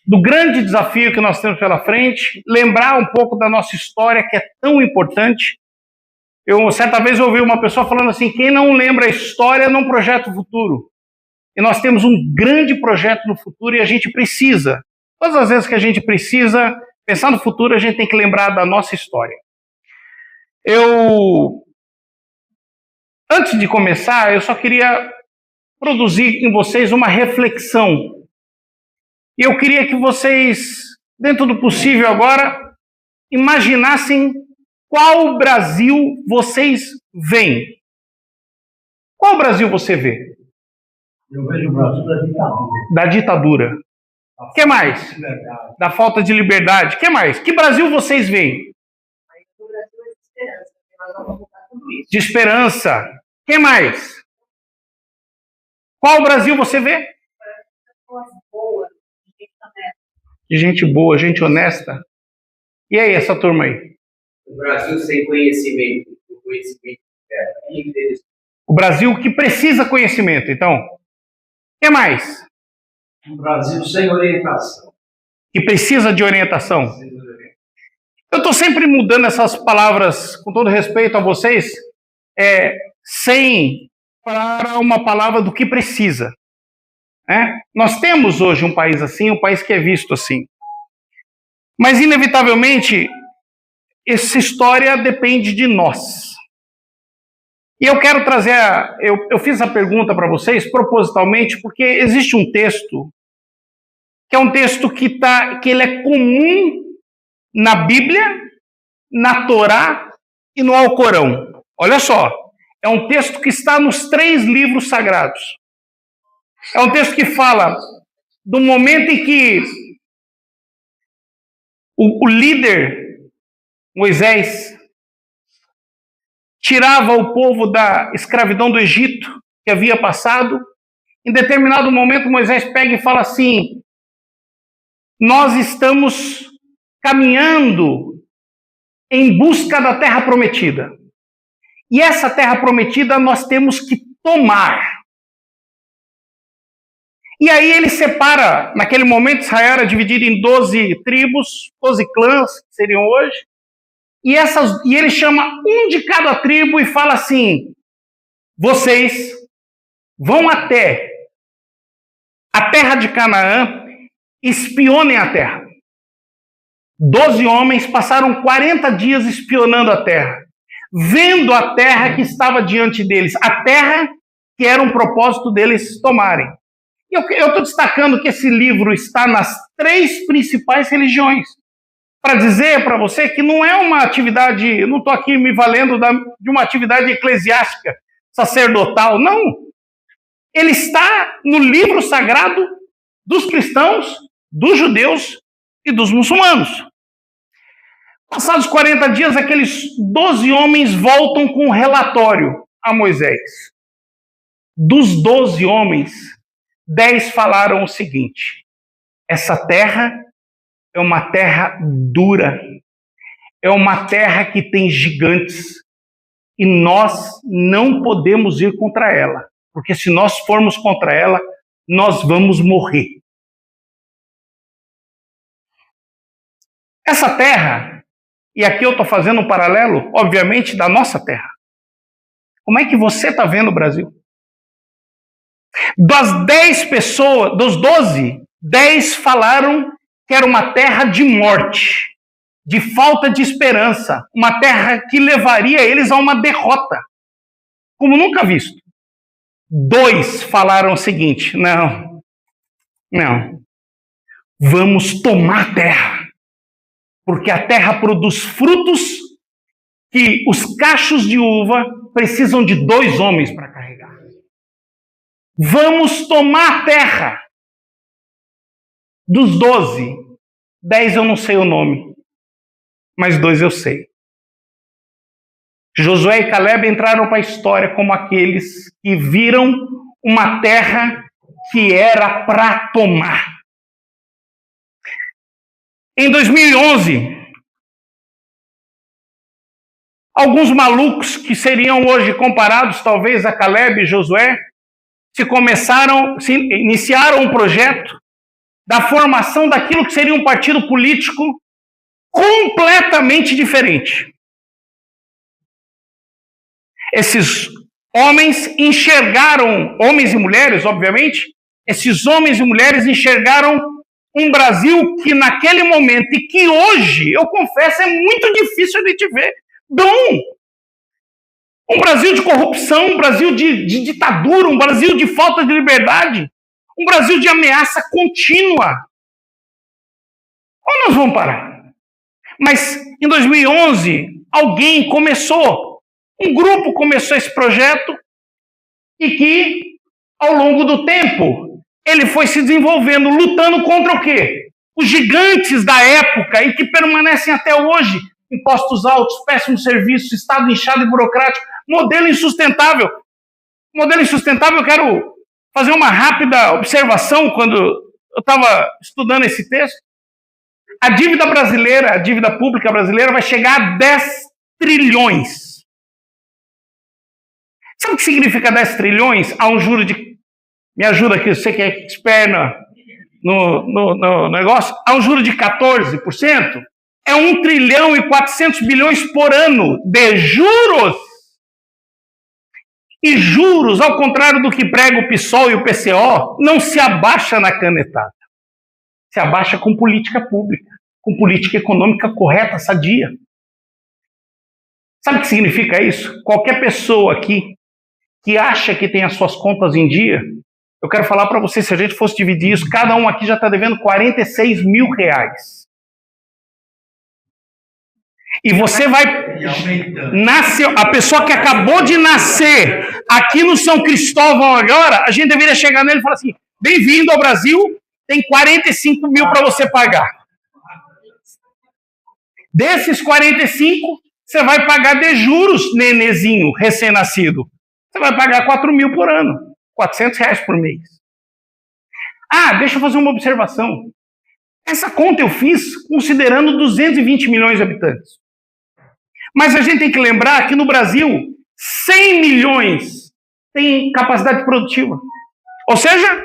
do grande desafio que nós temos pela frente, lembrar um pouco da nossa história, que é tão importante. Certa vez ouvi uma pessoa falando assim, quem não lembra a história não projeta o futuro. E nós temos um grande projeto no futuro e a gente precisa, todas as vezes que a gente precisa pensar no futuro, a gente tem que lembrar da nossa história. Antes de começar, eu só queria produzir em vocês uma reflexão. E eu queria que vocês, dentro do possível agora, imaginassem qual Brasil vocês veem. Qual Brasil você vê? Eu vejo o Brasil da ditadura. Da ditadura. O que mais? Da falta de liberdade. O que mais? Que Brasil vocês veem? O Brasil é de esperança, porque nós vamos mudar tudo isso. De esperança. O que mais? Qual Brasil você vê? Pessoas boas, de gente honesta. De gente boa, gente honesta. E aí, essa turma aí? O Brasil sem conhecimento. O conhecimento é interessante. O Brasil que precisa conhecimento, então. O que mais? Um Brasil sem orientação. Que precisa de orientação. Eu estou sempre mudando essas palavras, com todo respeito a vocês, sem para uma palavra do que precisa. Nós temos hoje um país assim, um país que é visto assim. Mas, inevitavelmente, essa história depende de nós. E eu quero trazer, eu fiz a pergunta para vocês propositalmente, porque existe um texto, que é um texto que ele é comum na Bíblia, na Torá e no Alcorão. Olha só, é um texto que está nos 3 livros sagrados. É um texto que fala do momento em que o líder, Moisés, tirava o povo da escravidão do Egito, que havia passado. Em determinado momento, Moisés pega e fala assim, nós estamos caminhando em busca da terra prometida. E essa terra prometida nós temos que tomar. E aí ele separa, naquele momento Israel era dividido em 12 tribos, 12 clãs, que seriam hoje, e ele chama um de cada tribo e fala assim, vocês vão até a terra de Canaã, espionem a terra. 12 homens passaram 40 dias espionando a terra, vendo a terra que estava diante deles, a terra que era um propósito deles tomarem. E eu estou destacando que esse livro está nas 3 principais religiões, para dizer para você que não é uma atividade, eu não estou aqui me valendo de uma atividade eclesiástica, sacerdotal, não. Ele está no livro sagrado dos cristãos, dos judeus e dos muçulmanos. Passados 40 dias, aqueles 12 homens voltam com um relatório a Moisés. Dos 12 homens, 10 falaram o seguinte, essa terra é uma terra dura, é uma terra que tem gigantes e nós não podemos ir contra ela, porque se nós formos contra ela, nós vamos morrer. Essa terra, e aqui eu estou fazendo um paralelo, obviamente, da nossa terra. Como é que você está vendo o Brasil? Das 10 pessoas, dos 12, 10 falaram que era uma terra de morte, de falta de esperança, uma terra que levaria eles a uma derrota, como nunca visto. 2 falaram o seguinte, não, vamos tomar a terra, porque a terra produz frutos que os cachos de uva precisam de 2 homens para carregar. Vamos tomar a terra. Dos 12, 10 eu não sei o nome, mas 2 eu sei. Josué e Caleb entraram para a história como aqueles que viram uma terra que era para tomar. Em 2011, alguns malucos que seriam hoje comparados talvez a Caleb e Josué, iniciaram um projeto da formação daquilo que seria um partido político completamente diferente. Esses homens enxergaram, homens e mulheres, obviamente, esses homens e mulheres enxergaram um Brasil que naquele momento, e que hoje, eu confesso, é muito difícil de te ver, bom. Um Brasil de corrupção, um Brasil de ditadura, um Brasil de falta de liberdade, um Brasil de ameaça contínua. Onde nós vamos parar? Mas em 2011, alguém começou, um grupo começou esse projeto e que, ao longo do tempo, ele foi se desenvolvendo, lutando contra o quê? Os gigantes da época e que permanecem até hoje. Impostos altos, péssimos serviços, Estado inchado e burocrático, modelo insustentável. Modelo insustentável, eu quero fazer uma rápida observação quando eu estava estudando esse texto. A dívida brasileira, a dívida pública brasileira vai chegar a 10 trilhões. Sabe o que significa 10 trilhões? Há um juro de... Me ajuda aqui, você que é expert no negócio. Há um juro de 14%. É 1 trilhão e 400 bilhões por ano de juros. E juros, ao contrário do que prega o PSOL e o PCO, não se abaixa na canetada. Se abaixa com política pública, com política econômica correta, sadia. Sabe o que significa isso? Qualquer pessoa aqui que acha que tem as suas contas em dia, eu quero falar para você, se a gente fosse dividir isso, cada um aqui já está devendo 46 mil reais. E você vai... Nasce, a pessoa que acabou de nascer aqui no São Cristóvão agora, a gente deveria chegar nele e falar assim, bem-vindo ao Brasil, tem 45 mil para você pagar. Desses 45, você vai pagar de juros, nenezinho, recém-nascido. Você vai pagar 4 mil por ano, 400 reais por mês. Ah, deixa eu fazer uma observação. Essa conta eu fiz considerando 220 milhões de habitantes. Mas a gente tem que lembrar que no Brasil, 100 milhões têm capacidade produtiva. Ou seja,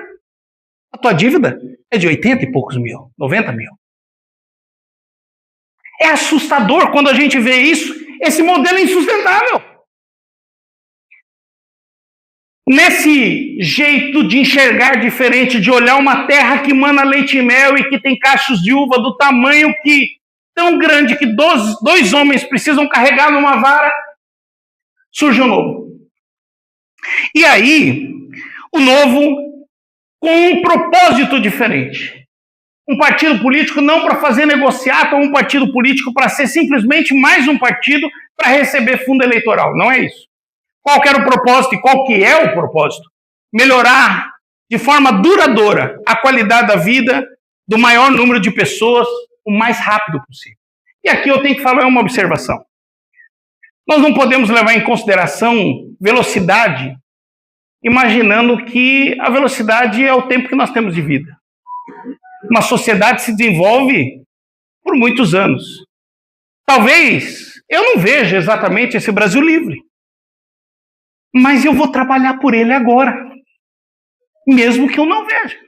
a tua dívida é de 80 e poucos mil, 90 mil. É assustador quando a gente vê isso. Esse modelo é insustentável. Nesse jeito de enxergar diferente, de olhar uma terra que mana leite e mel e que tem cachos de uva do tamanho que tão grande que dois homens precisam carregar numa vara, surge o novo. E aí, o novo com um propósito diferente. Um partido político não para fazer negociata, ou um partido político para ser simplesmente mais um partido para receber fundo eleitoral. Não é isso. Qual que era o propósito e qual que é o propósito? Melhorar de forma duradoura a qualidade da vida do maior número de pessoas o mais rápido possível. E aqui eu tenho que falar uma observação. Nós não podemos levar em consideração velocidade imaginando que a velocidade é o tempo que nós temos de vida. Uma sociedade se desenvolve por muitos anos. Talvez eu não veja exatamente esse Brasil livre, mas eu vou trabalhar por ele agora, mesmo que eu não veja.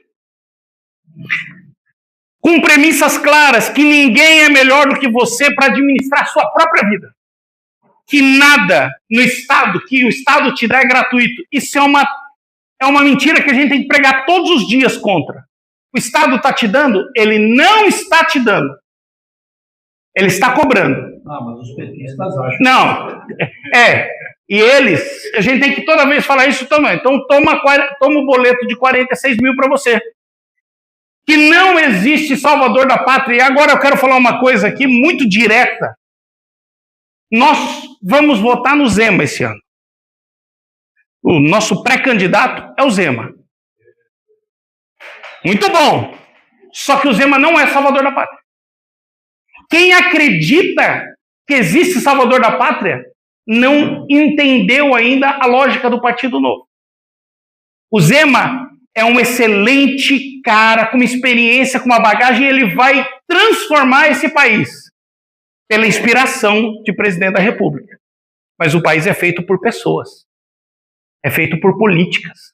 Com premissas claras, que ninguém é melhor do que você para administrar a sua própria vida. Que nada no Estado, que o Estado te dá é gratuito. Isso é uma mentira que a gente tem que pregar todos os dias contra. O Estado está te dando? Ele não está te dando. Ele está cobrando. Ah, mas os petistas acham. Não, e eles, a gente tem que toda vez falar isso também. Então toma o boleto de 46 mil para você. Que não existe salvador da pátria. E agora eu quero falar uma coisa aqui muito direta. Nós vamos votar no Zema esse ano. O nosso pré-candidato é o Zema. Muito bom. Só que o Zema não é salvador da pátria. Quem acredita que existe salvador da pátria não entendeu ainda a lógica do Partido Novo. O Zema é um excelente cara, com uma experiência, com uma bagagem, e ele vai transformar esse país pela inspiração de presidente da República. Mas o país é feito por pessoas. É feito por políticas.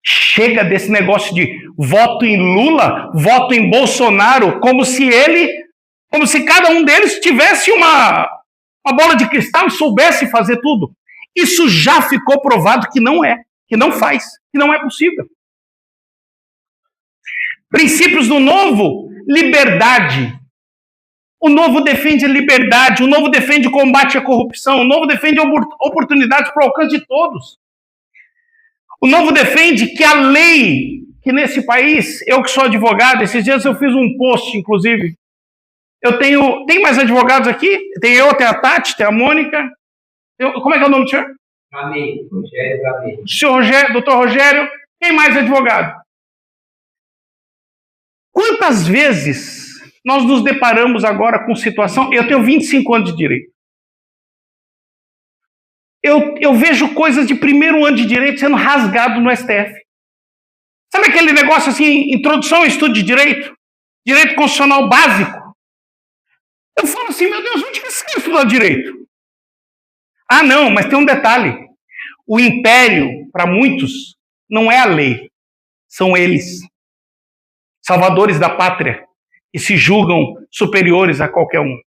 Chega desse negócio de voto em Lula, voto em Bolsonaro, como se cada um deles tivesse uma bola de cristal e soubesse fazer tudo. Isso já ficou provado que não é, que não faz, que não é possível. Princípios do Novo, liberdade. O Novo defende a liberdade, o Novo defende o combate à corrupção, o Novo defende oportunidades para o alcance de todos. O Novo defende que a lei, que nesse país, eu que sou advogado, esses dias eu fiz um post, inclusive. Tem mais advogados aqui? Tem eu, tem a Tati, tem a Mônica. Como é que é o nome do senhor? Amém. Rogério Gamei. Senhor Rogério, doutor Rogério. Quem mais é advogado? Quantas vezes nós nos deparamos agora com situação... Eu tenho 25 anos de direito. Eu vejo coisas de primeiro ano de direito sendo rasgado no STF. Sabe aquele negócio assim, introdução ao estudo de direito? Direito constitucional básico? Eu falo assim, meu Deus, onde que você quer estudar direito? Ah, não, mas tem um detalhe. O império, para muitos, não é a lei. São eles. Salvadores da pátria. E se julgam superiores a qualquer um.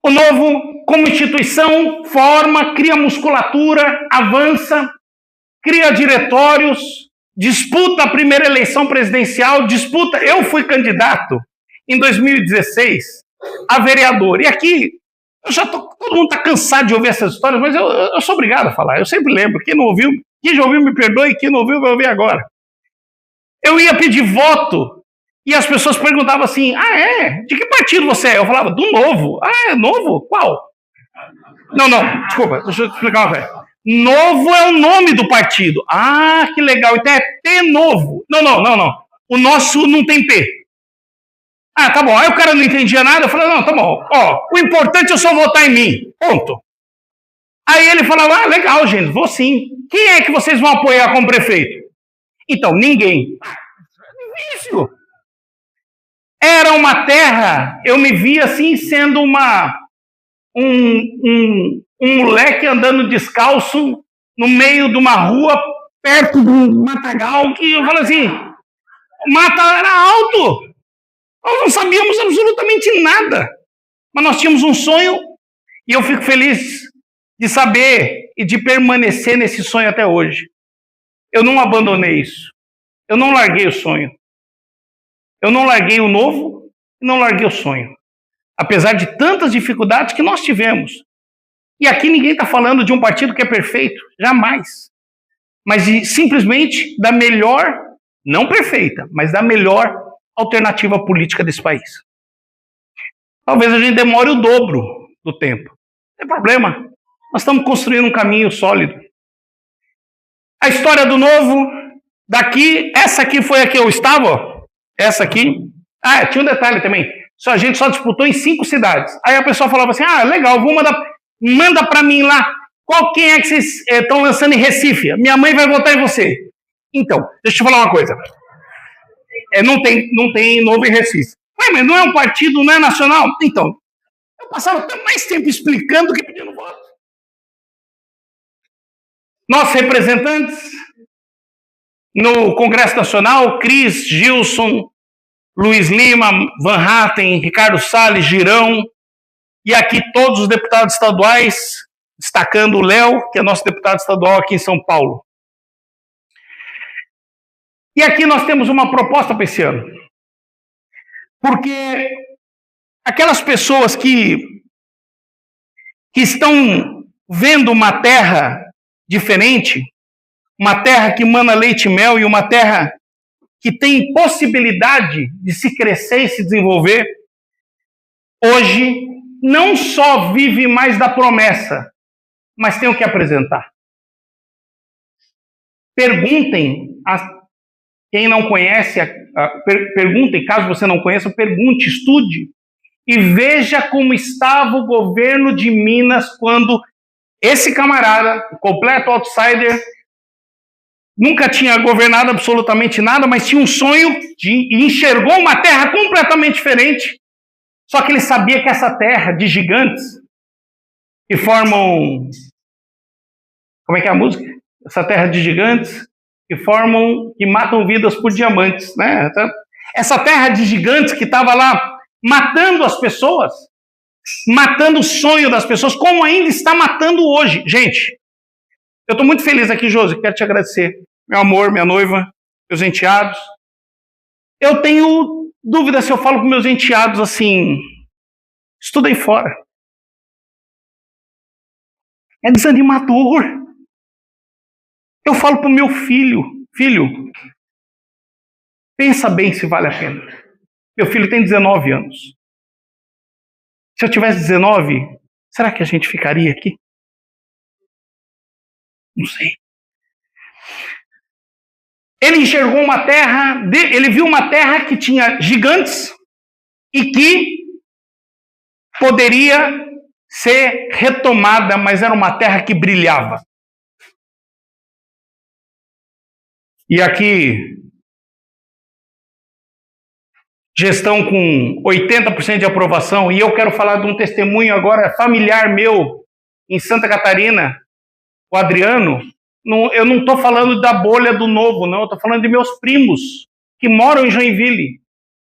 O Novo, como instituição, forma, cria musculatura, avança, cria diretórios, disputa a primeira eleição presidencial, disputa... Eu fui candidato em 2016 a vereador. E aqui, todo mundo está cansado de ouvir essas histórias, mas eu sou obrigado a falar. Eu sempre lembro. Quem já ouviu, me perdoe. Quem não ouviu, vai ouvir agora. Eu ia pedir voto e as pessoas perguntavam assim, de que partido você é? Eu falava, do Novo. Ah, é Novo? Qual? Não, desculpa, deixa eu explicar uma coisa. Novo é o nome do partido. Ah, que legal, então é P Novo. Não. O nosso não tem P. Ah, tá bom. Aí o cara não entendia nada, eu falei, não, tá bom. Ó, o importante é só votar em mim. Ponto. Aí ele falava, legal, gente, vou sim. Quem é que vocês vão apoiar como prefeito? Então, ninguém. Difícil. Era uma terra, eu me via assim, sendo um moleque andando descalço no meio de uma rua, perto de um matagal, que eu falo assim, o mata era alto. Nós não sabíamos absolutamente nada. Mas nós tínhamos um sonho e eu fico feliz de saber e de permanecer nesse sonho até hoje. Eu não abandonei isso. Eu não larguei o sonho. Eu não larguei o Novo e não larguei o sonho. Apesar de tantas dificuldades que nós tivemos. E aqui ninguém está falando de um partido que é perfeito. Jamais. Mas simplesmente da melhor, não perfeita, mas da melhor alternativa política desse país. Talvez a gente demore o dobro do tempo. Não tem problema. Nós estamos construindo um caminho sólido. A história do Novo, daqui, essa aqui foi a que eu estava, essa aqui. Tinha um detalhe também. A gente só disputou em 5 cidades. Aí a pessoa falava assim, legal, manda para mim lá, quem é que vocês estão lançando em Recife? Minha mãe vai votar em você. Então, deixa eu te falar uma coisa. Não tem Novo em Recife. Mas não é um partido, não é nacional? Então, eu passava até mais tempo explicando do que pedindo voto. Nossos representantes no Congresso Nacional, Cris, Gilson, Luiz Lima, Van Hatten, Ricardo Salles, Girão, e aqui todos os deputados estaduais, destacando o Léo, que é nosso deputado estadual aqui em São Paulo. E aqui nós temos uma proposta para esse ano. Porque aquelas pessoas que estão vendo uma terra diferente, uma terra que mana leite e mel e uma terra que tem possibilidade de se crescer e se desenvolver, hoje não só vive mais da promessa, mas tem o que apresentar. Perguntem a quem não conhece, perguntem, caso você não conheça, pergunte, estude e veja como estava o governo de Minas quando esse camarada, o completo outsider, nunca tinha governado absolutamente nada, mas tinha um sonho e enxergou uma terra completamente diferente. Só que ele sabia que essa terra de gigantes que formam... Como é que é a música? Essa terra de gigantes que matam vidas por diamantes, né? Essa terra de gigantes que estava lá matando as pessoas, matando o sonho das pessoas, como ainda está matando hoje. Gente, eu estou muito feliz aqui, Josi, quero te agradecer. Meu amor, minha noiva, meus enteados. Eu tenho dúvida se eu falo para meus enteados assim, estudem fora. É desanimador. Eu falo para o meu filho, pensa bem se vale a pena. Meu filho tem 19 anos. Se eu tivesse 19, será que a gente ficaria aqui? Não sei. Ele enxergou uma terra, ele viu uma terra que tinha gigantes e que poderia ser retomada, mas era uma terra que brilhava. E aqui, gestão com 80% de aprovação, e eu quero falar de um testemunho agora familiar meu em Santa Catarina, o Adriano. Eu não estou falando da bolha do Novo, não, eu estou falando de meus primos que moram em Joinville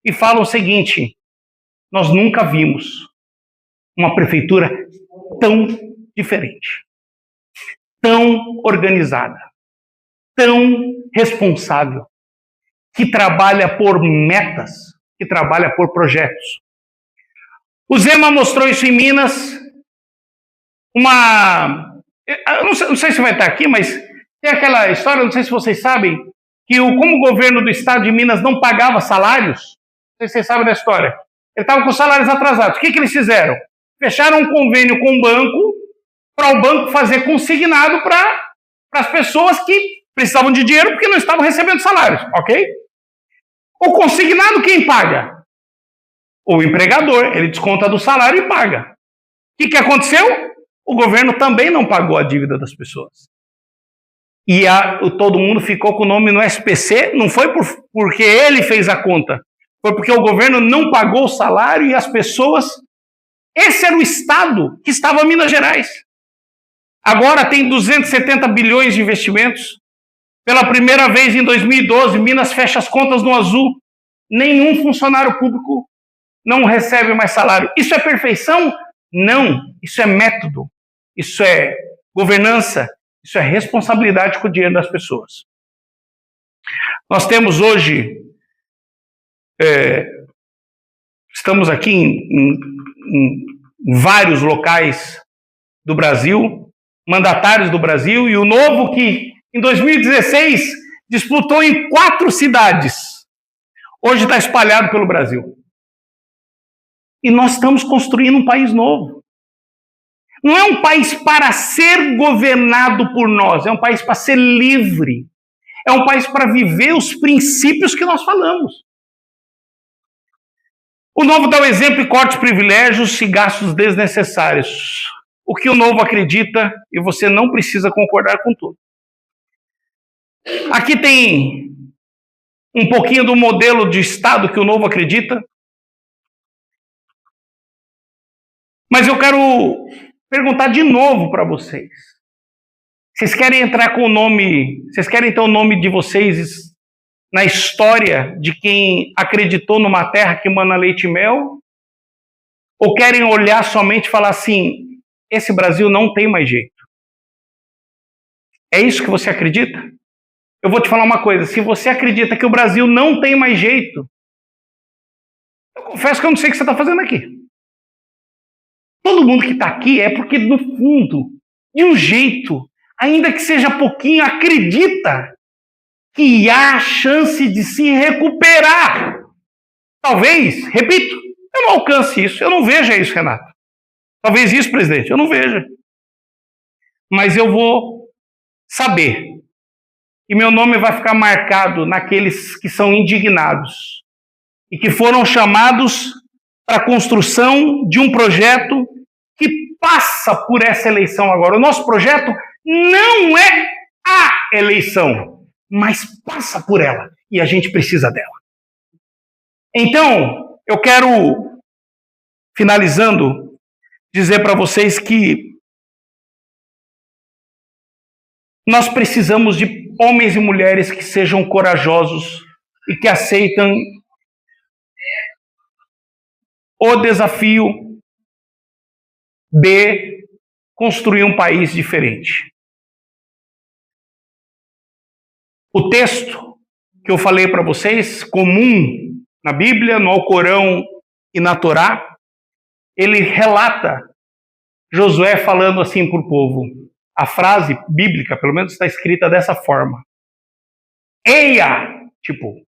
e falam o seguinte: nós nunca vimos uma prefeitura tão diferente, tão organizada, tão responsável, que trabalha por metas, que trabalha por projetos. O Zema mostrou isso em Minas. Eu não sei se vai estar aqui, mas tem aquela história, não sei se vocês sabem, que como o governo do estado de Minas não pagava salários, não sei se vocês sabem da história, ele estava com salários atrasados. O que eles fizeram? Fecharam um convênio com o banco, para o banco fazer consignado para as pessoas que precisavam de dinheiro porque não estavam recebendo salários, ok? O consignado quem paga? O empregador, ele desconta do salário e paga. O que aconteceu? O governo também não pagou a dívida das pessoas. E todo mundo ficou com o nome no SPC, não foi porque ele fez a conta, foi porque o governo não pagou o salário e as pessoas... Esse era o estado que estava em Minas Gerais. Agora tem 270 bilhões de investimentos. Pela primeira vez em 2012, Minas fecha as contas no azul. Nenhum funcionário público não recebe mais salário. Isso é perfeição? Não. Isso é método. Isso é governança. Isso é responsabilidade com o dinheiro das pessoas. Nós temos hoje... estamos aqui em vários locais do Brasil, mandatários do Brasil, e o Novo que em 2016 disputou em 4 cidades, hoje está espalhado pelo Brasil. E nós estamos construindo um país novo. Não é um país para ser governado por nós, é um país para ser livre. É um país para viver os princípios que nós falamos. O Novo dá o exemplo e corta os privilégios e gastos desnecessários. O que o Novo acredita, e você não precisa concordar com tudo. Aqui tem um pouquinho do modelo de Estado que o Novo acredita. Mas eu quero perguntar de novo para vocês. Vocês querem entrar com o nome, vocês querem ter o nome de vocês na história de quem acreditou numa terra que mana leite e mel? Ou querem olhar somente e falar assim, esse Brasil não tem mais jeito? É isso que você acredita? Eu vou te falar uma coisa, se você acredita que o Brasil não tem mais jeito, eu confesso que eu não sei o que você está fazendo aqui. Todo mundo que está aqui é porque, no fundo, de um jeito, ainda que seja pouquinho, acredita que há chance de se recuperar. Talvez, repito, eu não alcance isso, eu não veja isso, Renato. Talvez isso, presidente, eu não veja. Mas eu vou saber. E meu nome vai ficar marcado naqueles que são indignados e que foram chamados para a construção de um projeto que passa por essa eleição agora. O nosso projeto não é a eleição, mas passa por ela e a gente precisa dela. Então, eu quero, finalizando, dizer para vocês que nós precisamos de homens e mulheres que sejam corajosos e que aceitam o desafio de construir um país diferente. O texto que eu falei para vocês, comum na Bíblia, no Alcorão e na Torá, ele relata Josué falando assim para o povo. A frase bíblica, pelo menos, está escrita dessa forma. Eia! Tipo,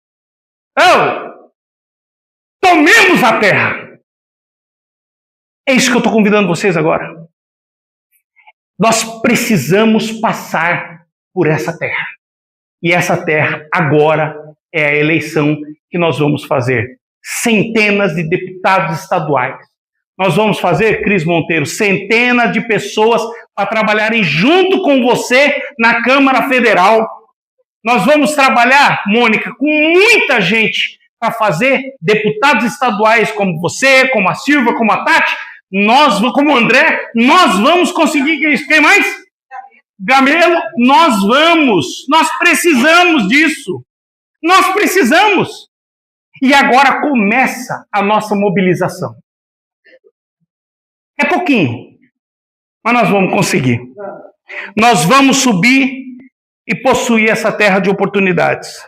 tomemos a terra! É isso que eu estou convidando vocês agora. Nós precisamos passar por essa terra. E essa terra agora é a eleição que nós vamos fazer. Centenas de deputados estaduais. Nós vamos fazer, Cris Monteiro, centenas de pessoas para trabalharem junto com você na Câmara Federal. Nós vamos trabalhar, Mônica, com muita gente para fazer deputados estaduais como você, como a Silvia, como a Tati, nós, como o André, nós vamos conseguir isso. Quem mais? Gamelo, nós precisamos disso. Nós precisamos. E agora começa a nossa mobilização. É pouquinho, mas nós vamos conseguir. Nós vamos subir e possuir essa terra de oportunidades.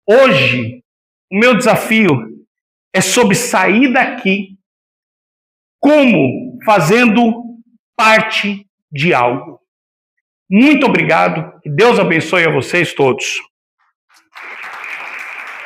Hoje, o meu desafio é sobre sair daqui como fazendo parte de algo. Muito obrigado, que Deus abençoe a vocês todos.